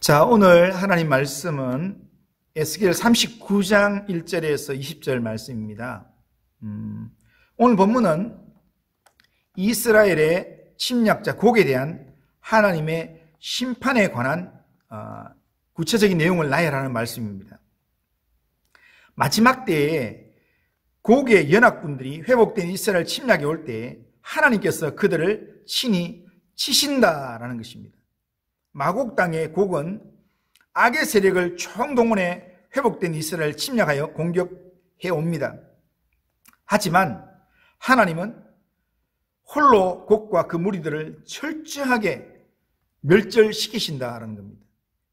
자, 오늘 하나님 말씀은 에스겔 39장 1절에서 20절 말씀입니다. 오늘 본문은 이스라엘의 침략자 곡에 대한 하나님의 심판에 관한 구체적인 내용을 나열하는 말씀입니다. 마지막 때에 곡의 연합군들이 회복된 이스라엘 침략에 올 때 하나님께서 그들을 친히 치신다라는 것입니다. 마곡 땅의 곡은 악의 세력을 총동원해 회복된 이스라엘 침략하여 공격해 옵니다. 하지만 하나님은 홀로 곡과 그 무리들을 철저하게 멸절시키신다는 겁니다.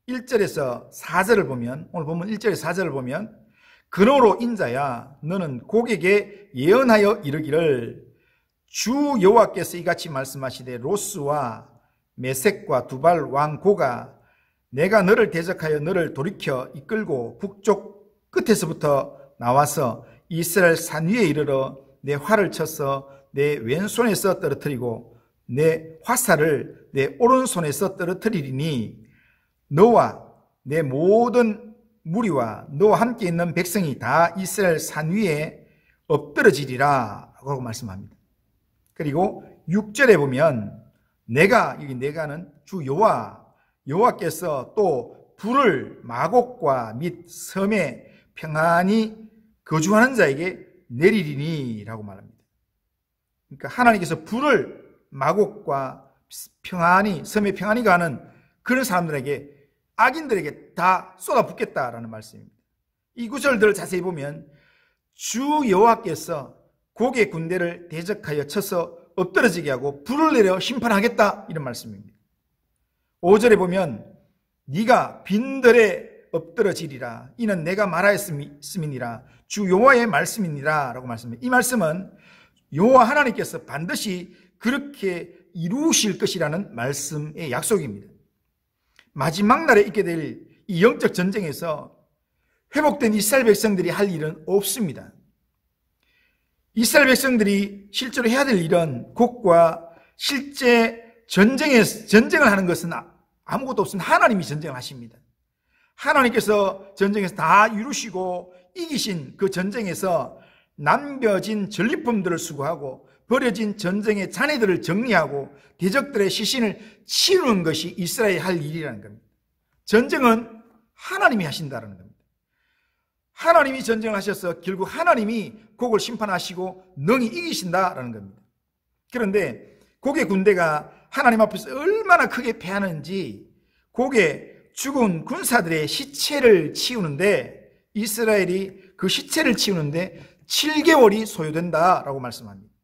1절에서 4절을 보면, 오늘 보면 1절에서 4절을 보면, 그러므로 인자야 너는 곡에게 예언하여 이르기를 주 여호와께서 이같이 말씀하시되 로스와 메섹과 두발 왕 고가 내가 너를 대적하여 너를 돌이켜 이끌고 북쪽 끝에서부터 나와서 이스라엘 산 위에 이르러 내 활을 쳐서 내 왼손에서 떨어뜨리고 내 화살을 내 오른손에서 떨어뜨리리니 너와 내 모든 무리와 너와 함께 있는 백성이 다 이스라엘 산 위에 엎드러지리라 라고 말씀합니다. 그리고 6절에 보면 여기 내가는 주 여호와께서 또 불을 마곡과 및 섬에 평안히 거주하는 자에게 내리리니 라고 말합니다. 그러니까 하나님께서 불을 마곡과 평안히 섬에 평안히 가는 그런 사람들에게 악인들에게 다 쏟아붓겠다라는 말씀입니다. 이 구절들을 자세히 보면 주 여호와께서 곡의 군대를 대적하여 쳐서 엎드러지게 하고 불을 내려 심판하겠다 이런 말씀입니다. 5절에 보면 네가 빈들에 엎드러지리라 이는 내가 말하였음이니라 주 여호와의 말씀이니라 라고 말씀합니다. 이 말씀은 여호와 하나님께서 반드시 그렇게 이루실 것이라는 말씀의 약속입니다. 마지막 날에 있게 될 이 영적 전쟁에서 회복된 이스라엘 백성들이 할 일은 없습니다. 이스라엘 백성들이 실제로 해야 될 일은 곡과 실제 전쟁을 하는 것은 아무것도 없으면 하나님이 전쟁을 하십니다. 하나님께서 전쟁에서 다 이루시고 이기신 그 전쟁에서 남겨진 전리품들을 수거하고 버려진 전쟁의 잔해들을 정리하고 대적들의 시신을 치우는 것이 이스라엘이 할 일이라는 겁니다. 전쟁은 하나님이 하신다는 겁니다. 하나님이 전쟁을 하셔서 결국 하나님이 곡을 심판하시고 능히 이기신다라는 겁니다. 그런데 곡의 군대가 하나님 앞에서 얼마나 크게 패하는지 곡의 죽은 군사들의 시체를 치우는데 이스라엘이 그 시체를 치우는데 7개월이 소요된다라고 말씀합니다.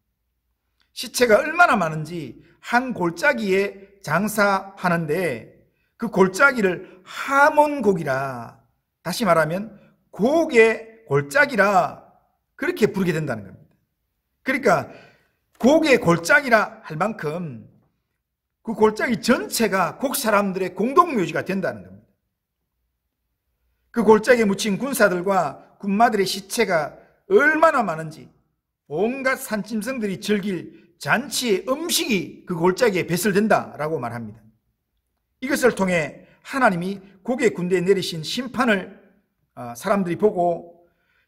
시체가 얼마나 많은지 한 골짜기에 장사하는데 그 골짜기를 하몬곡이라, 다시 말하면 곡의 골짜기라 그렇게 부르게 된다는 겁니다. 그러니까 곡의 골짜기라 할 만큼 그 골짜기 전체가 곡 사람들의 공동묘지가 된다는 겁니다. 그 골짜기에 묻힌 군사들과 군마들의 시체가 얼마나 많은지 온갖 산짐승들이 즐길 잔치의 음식이 그 골짜기에 배설된다라고 말합니다. 이것을 통해 하나님이 곡의 군대에 내리신 심판을 사람들이 보고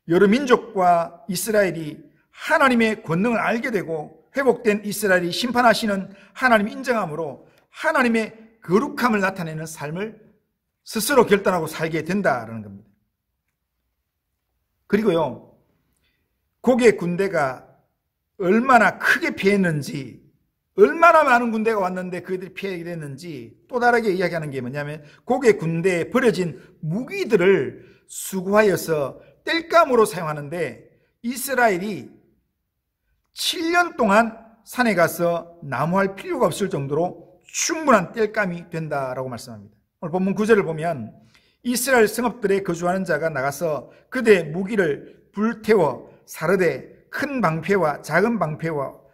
여러 민족과 이스라엘이 하나님의 권능을 알게 되고 회복된 이스라엘이 심판하시는 하나님을 인정함으로 하나님의 거룩함을 나타내는 삶을 스스로 결단하고 살게 된다는 겁니다. 그리고요, 곡의 군대가 얼마나 크게 피했는지, 얼마나 많은 군대가 왔는데 그들이 피하게 됐는지 또 다르게 이야기하는 게 뭐냐면 곡의 군대에 버려진 무기들을 수거하여서 땔감으로 사용하는데 이스라엘이 7년 동안 산에 가서 나무할 필요가 없을 정도로 충분한 땔감이 된다라고 말씀합니다. 오늘 본문 9절을 보면 이스라엘 성읍들에 거주하는 자가 나가서 그들의 무기를 불태워 사르되 큰 방패와 작은 방패와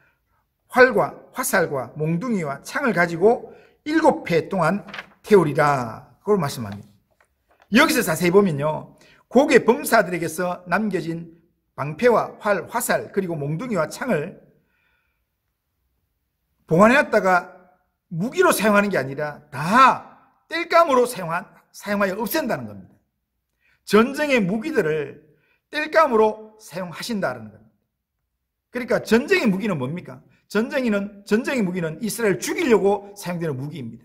활과 화살과 몽둥이와 창을 가지고 7회 동안 태우리라 그걸 말씀합니다. 여기서 자세히 보면요, 곡의 범사들에게서 남겨진 방패와 활, 화살 그리고 몽둥이와 창을 보관해놨다가 무기로 사용하는 게 아니라 다 땔감으로 사용하여 없앤다는 겁니다. 전쟁의 무기들을 땔감으로 사용하신다는 겁니다. 그러니까 전쟁의 무기는 뭡니까? 전쟁의 무기는 이스라엘을 죽이려고 사용되는 무기입니다.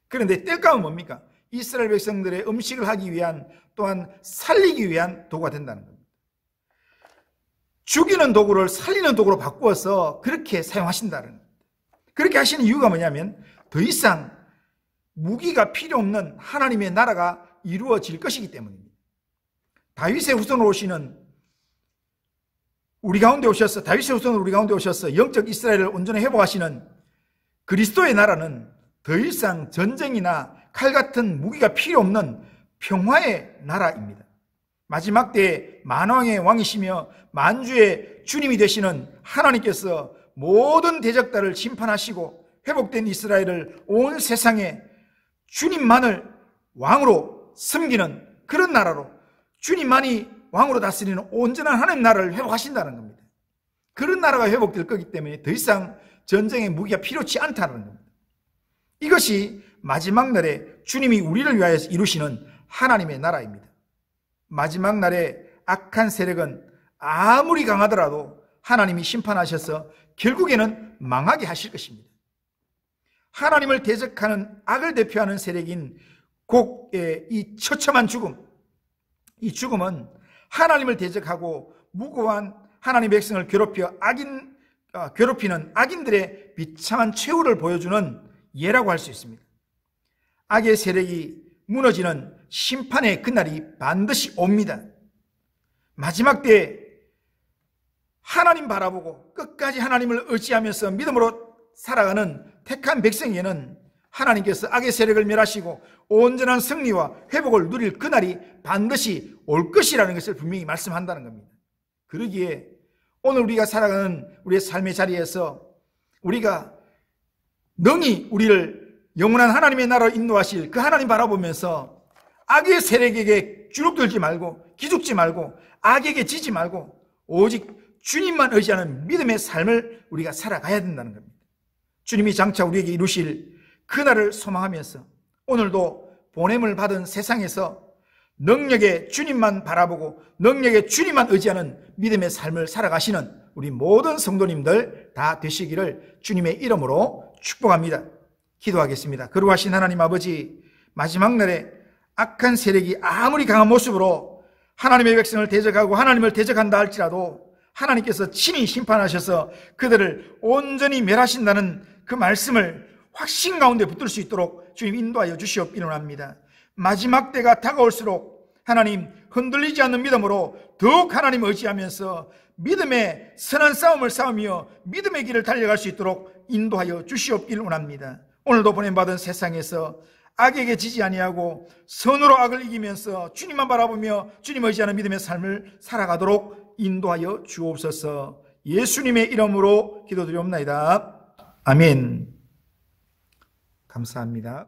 그런데 땔감은 뭡니까? 이스라엘 백성들의 음식을 하기 위한, 또한 살리기 위한 도구가 된다는 겁니다. 죽이는 도구를 살리는 도구로 바꾸어서 그렇게 사용하신다는 겁니다. 그렇게 하시는 이유가 뭐냐면 더 이상 무기가 필요 없는 하나님의 나라가 이루어질 것이기 때문입니다. 다윗의 후손으로 오시는 우리 가운데 오셔서, 다윗의 후손으로 우리 가운데 오셔서 영적 이스라엘을 온전히 회복하시는 그리스도의 나라는 더 이상 전쟁이나 칼 같은 무기가 필요 없는 평화의 나라입니다. 마지막 때에 만왕의 왕이시며 만주의 주님이 되시는 하나님께서 모든 대적들을 심판하시고 회복된 이스라엘을 온 세상에 주님만을 왕으로 섬기는 그런 나라로, 주님만이 왕으로 다스리는 온전한 하나님 나라를 회복하신다는 겁니다. 그런 나라가 회복될 거기 때문에 더 이상 전쟁의 무기가 필요치 않다는 겁니다. 이것이 마지막 날에 주님이 우리를 위하여 이루시는 하나님의 나라입니다. 마지막 날에 악한 세력은 아무리 강하더라도 하나님이 심판하셔서 결국에는 망하게 하실 것입니다. 하나님을 대적하는 악을 대표하는 세력인 곡의 이 처참한 죽음, 이 죽음은 하나님을 대적하고 무고한 하나님의 백성을 괴롭히는 악인들의 비참한 최후를 보여주는 예라고 할 수 있습니다. 악의 세력이 무너지는 심판의 그날이 반드시 옵니다. 마지막 때에 하나님 바라보고 끝까지 하나님을 의지하면서 믿음으로 살아가는 택한 백성에게는 하나님께서 악의 세력을 멸하시고 온전한 승리와 회복을 누릴 그날이 반드시 올 것이라는 것을 분명히 말씀한다는 겁니다. 그러기에 오늘 우리가 살아가는 우리의 삶의 자리에서 우리가 능히 우리를 영원한 하나님의 나라로 인도하실 그 하나님 바라보면서 악의 세력에게 주눅들지 말고 기죽지 말고 악에게 지지 말고 오직 주님만 의지하는 믿음의 삶을 우리가 살아가야 된다는 겁니다. 주님이 장차 우리에게 이루실 그날을 소망하면서 오늘도 보냄을 받은 세상에서 능력의 주님만 바라보고 능력의 주님만 의지하는 믿음의 삶을 살아가시는 우리 모든 성도님들 다 되시기를 주님의 이름으로 축복합니다. 기도하겠습니다. 거룩하신 하나님 아버지, 마지막 날에 악한 세력이 아무리 강한 모습으로 하나님의 백성을 대적하고 하나님을 대적한다 할지라도 하나님께서 친히 심판하셔서 그들을 온전히 멸하신다는 그 말씀을 확신 가운데 붙들 수 있도록 주님 인도하여 주시옵기를 원합니다. 마지막 때가 다가올수록 하나님 흔들리지 않는 믿음으로 더욱 하나님 의지하면서 믿음의 선한 싸움을 싸우며 믿음의 길을 달려갈 수 있도록 인도하여 주시옵기를 원합니다. 오늘도 보냄받은 세상에서 악에게 지지 아니하고 선으로 악을 이기면서 주님만 바라보며 주님 의지하는 믿음의 삶을 살아가도록 인도하여 주옵소서. 예수님의 이름으로 기도드리옵나이다. 아멘. 감사합니다.